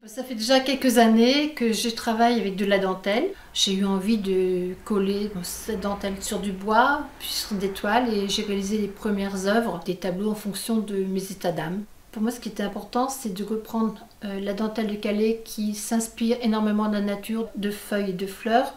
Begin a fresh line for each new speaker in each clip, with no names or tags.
Ça fait déjà quelques années que je travaille avec de la dentelle. J'ai eu envie de coller cette dentelle sur du bois, puis sur des toiles, et j'ai réalisé les premières œuvres, des tableaux en fonction de mes états d'âme. Pour moi, ce qui était important, c'est de reprendre la dentelle de Calais qui s'inspire énormément de la nature, de feuilles et de fleurs,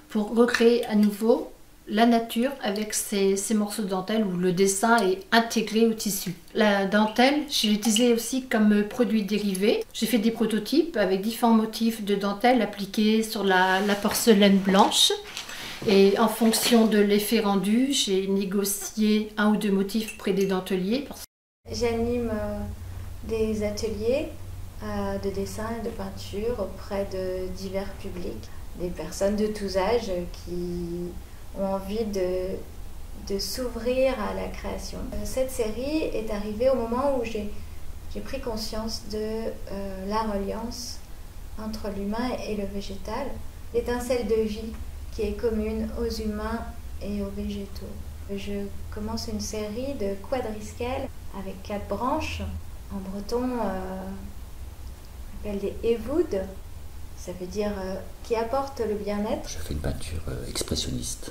pour recréer à nouveau la nature avec ces morceaux de dentelle où le dessin est intégré au tissu. La dentelle, je l'ai utilisée aussi comme produit dérivé. J'ai fait des prototypes avec différents motifs de dentelle appliqués sur la porcelaine blanche. Et en fonction de l'effet rendu, j'ai négocié un ou deux motifs près des denteliers.
J'anime des ateliers de dessin et de peinture auprès de divers publics, des personnes de tous âges qui ont envie de s'ouvrir à la création. Cette série est arrivée au moment où j'ai pris conscience de la reliance entre l'humain et le végétal, l'étincelle de vie qui est commune aux humains et aux végétaux. Je commence une série de quadriscales avec 4 branches. En breton, on appelle des évoudes. Ça veut dire qui apporte le bien-être.
Je fais une peinture expressionniste.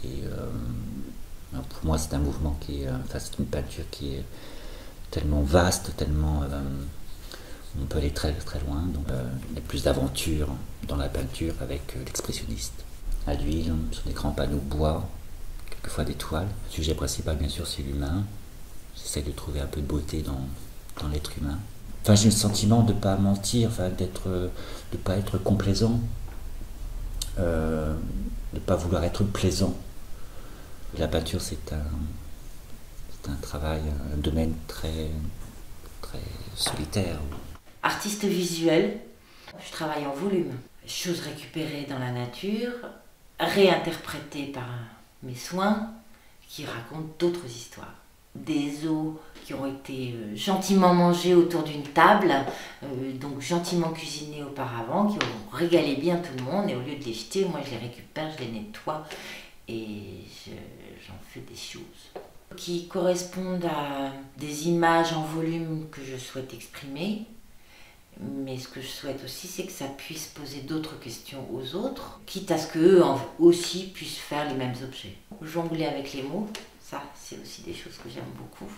Et pour moi, c'est un mouvement c'est une peinture qui est tellement vaste, tellement. On peut aller très très loin. Donc, il y a plus d'aventure dans la peinture avec l'expressionniste. À l'huile, sur des grands panneaux bois, quelquefois des toiles. Le sujet principal, bien sûr, c'est l'humain. J'essaie de trouver un peu de beauté dans l'être humain. Enfin, j'ai le sentiment de ne pas mentir, de ne pas être complaisant, de ne pas vouloir être plaisant. La peinture, c'est un travail, un domaine très, très solitaire.
Artiste visuel, je travaille en volume. Choses récupérées dans la nature, réinterprétées par mes soins, qui racontent d'autres histoires. Des os qui ont été gentiment mangés autour d'une table, donc gentiment cuisinés auparavant, qui ont régalé bien tout le monde, et au lieu de les jeter, moi je les récupère, je les nettoie et j'en fais des choses qui correspondent à des images en volume que je souhaite exprimer. Mais ce que je souhaite aussi, c'est que ça puisse poser d'autres questions aux autres, quitte à ce qu'eux aussi puissent faire les mêmes objets. Jongler avec les mots, ça, c'est aussi des choses que j'aime beaucoup.